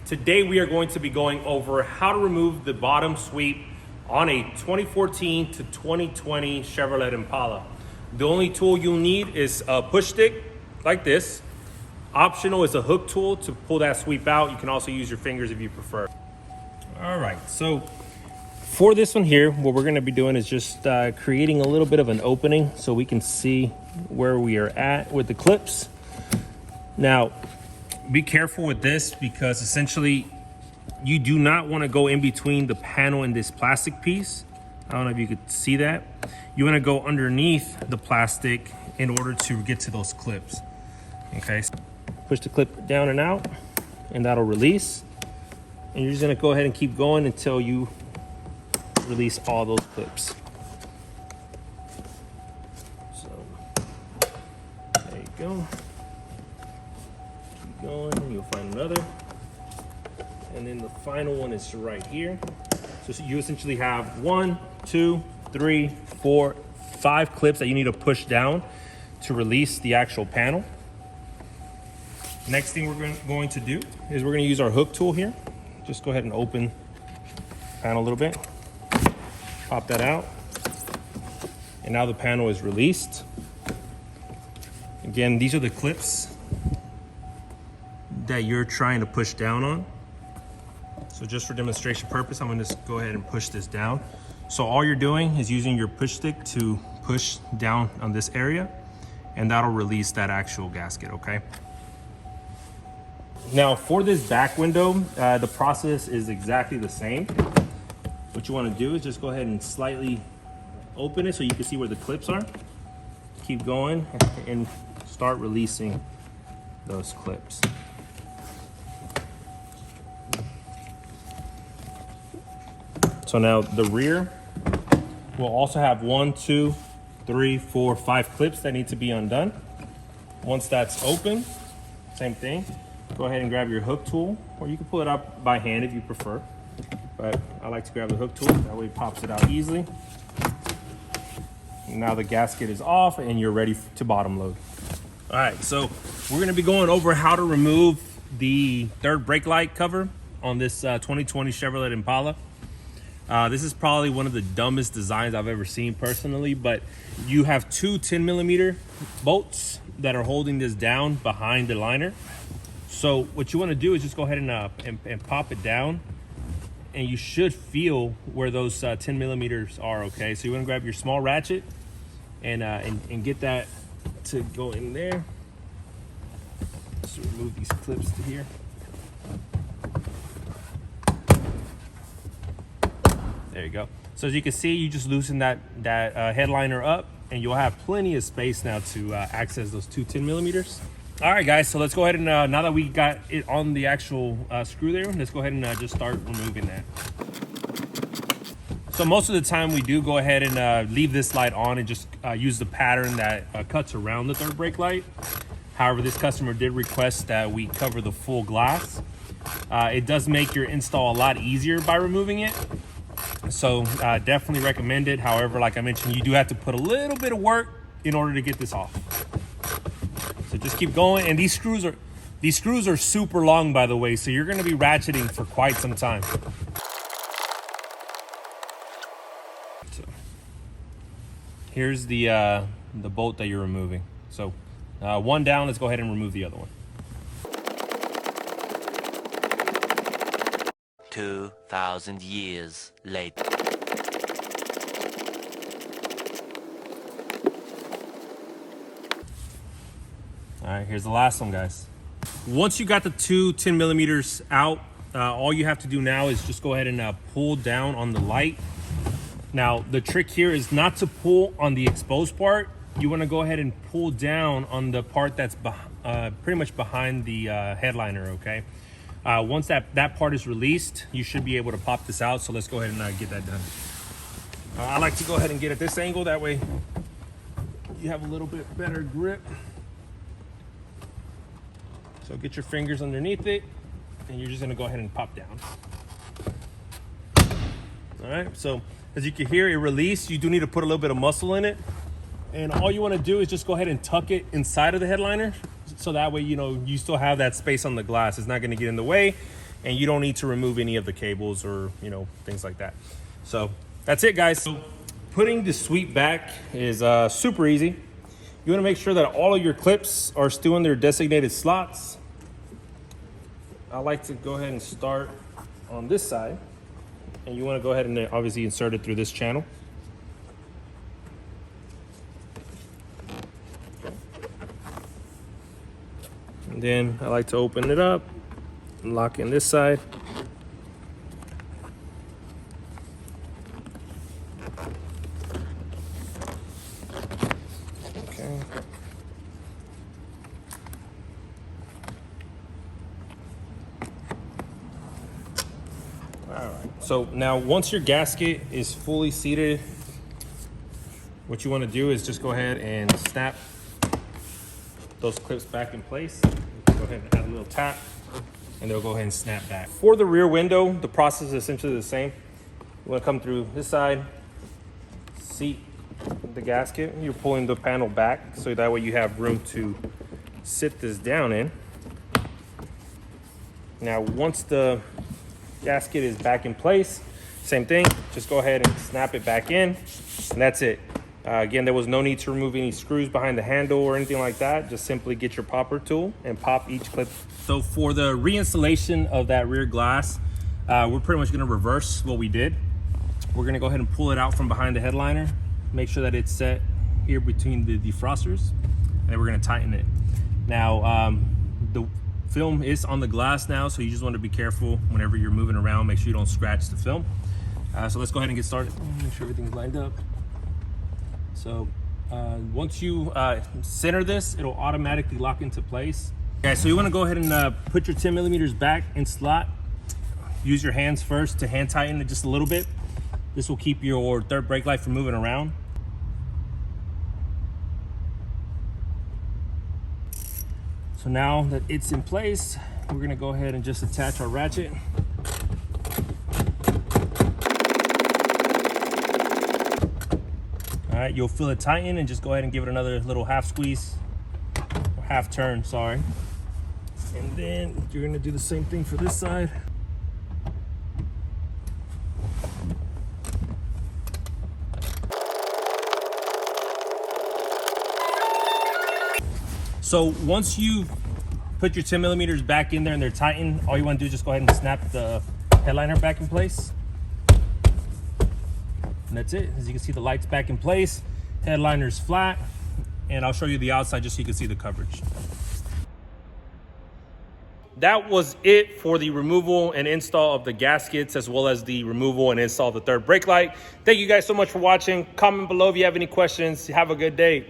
Today we are going to be going over how to remove the bottom sweep on a 2014 to 2020 Chevrolet Impala. The only tool you'll need is a push stick like this. Optional is a hook tool to pull that sweep out. You can also use your fingers if you prefer. All right, so for this one here, what we're gonna be doing is just creating a little bit of an opening so we can see where we are at with the clips. Now, be careful with this because essentially you do not want to go in between the panel and this plastic piece. I don't know if you could see that. You want to go underneath the plastic in order to get to those clips. Okay, push the clip down and out and that'll release. And you're just going to go ahead and keep going until you release all those clips. So there you go. Going, you'll find another, and then the final one is right here. So you essentially have 1, 2, 3, 4, 5 clips that you need to push down to release the actual panel. Next thing we're going to do is we're going to use our hook tool here. Just go ahead and open the panel a little bit, pop that out, and now the panel is released. Again, these are the clips that you're trying to push down on. So just for demonstration purpose, I'm gonna just go ahead and push this down. So all you're doing is using your push stick to push down on this area, and that'll release that actual gasket, okay? Now for this back window, the process is exactly the same. What you wanna do is just go ahead and slightly open it so you can see where the clips are. Keep going and start releasing those clips. So now the rear will also have 1, 2, 3, 4, 5 clips that need to be undone. Once that's open, same thing. Go ahead and grab your hook tool, or you can pull it up by hand if you prefer. But I like to grab the hook tool, that way it pops it out easily. Now the gasket is off and you're ready to bottom load. All right, so we're gonna be going over how to remove the third brake light cover on this 2020 Chevrolet Impala. This is probably one of the dumbest designs I've ever seen personally, but you have 2 10mm bolts that are holding this down behind the liner. So what you want to do is just go ahead and pop it down, and you should feel where those 10mm are, okay? So you want to grab your small ratchet and get that to go in there. So remove these clips to here. There you go. So as you can see, you just loosen that headliner up, and you'll have plenty of space now to access those 2 10mm. All right, guys, so let's go ahead and now that we got it on the actual screw there, let's go ahead and just start removing that. So most of the time we do go ahead and leave this light on and just use the pattern that cuts around the third brake light. However, this customer did request that we cover the full glass. It does make your install a lot easier by removing it. So definitely recommend it. However, like I mentioned, you do have to put a little bit of work in order to get this off. So just keep going. And these screws are super long, by the way, so you're going to be ratcheting for quite some time. So here's the bolt that you're removing. So one down, let's go ahead and remove the other one. 2,000 years later. All right, here's the last one, guys. Once you got the 2 10mm out, all you have to do now is just go ahead and pull down on the light. Now, the trick here is not to pull on the exposed part. You want to go ahead and pull down on the part that's pretty much behind the headliner, okay? Once that part is released, you should be able to pop this out. So let's go ahead and get that done. I like to go ahead and get at this angle. That way you have a little bit better grip. So get your fingers underneath it, and you're just gonna go ahead and pop down. All right, so as you can hear, it released. You do need to put a little bit of muscle in it. And all you wanna do is just go ahead and tuck it inside of the headliner. So that way, you know, you still have that space on the glass. It's not gonna get in the way. and you don't need to remove any of the cables or, you know, things like that. So that's it, guys. So putting the sweep back is super easy. You want to make sure that all of your clips are still in their designated slots. I like to go ahead and start on this side, and you want to go ahead and obviously insert it through this channel. And then I like to open it up and lock in this side. Okay. All right. So now once your gasket is fully seated, what you want to do is just go ahead and snap those clips back in place. Go ahead and add a little tap, and they'll go ahead and snap back. For the rear window, the process is essentially the same. You want to come through this side, seat the gasket. You're pulling the panel back so that way you have room to sit this down in. Now, once the gasket is back in place, same thing, just go ahead and snap it back in, and that's it. Again, there was no need to remove any screws behind the handle or anything like that. Just simply get your popper tool and pop each clip. So for the reinstallation of that rear glass, we're pretty much gonna reverse what we did. We're gonna go ahead and pull it out from behind the headliner, make sure that it's set here between the defrosters, and then we're gonna tighten it. Now, the film is on the glass now, so you just want to be careful whenever you're moving around, make sure you don't scratch the film. So let's go ahead and get started. Make sure everything's lined up. So once you center this, it'll automatically lock into place. Okay, so you want to go ahead and put your 10 millimeters back in slot. Use your hands first to hand tighten it just a little bit. This will keep your third brake light from moving around. So now that it's in place, we're going to go ahead and just attach our ratchet. All right, you'll feel it tighten, and just go ahead and give it another little half squeeze, or half turn, sorry. And then you're gonna do the same thing for this side. So once you put your 10 millimeters back in there and they're tightened, all you wanna do is just go ahead and snap the headliner back in place. And that's it. As you can see, the light's back in place, headliner's flat, and I'll show you the outside just so you can see the coverage. That was it for the removal and install of the gaskets, as well as the removal and install of the third brake light. Thank you guys so much for watching. Comment below if you have any questions. Have a good day.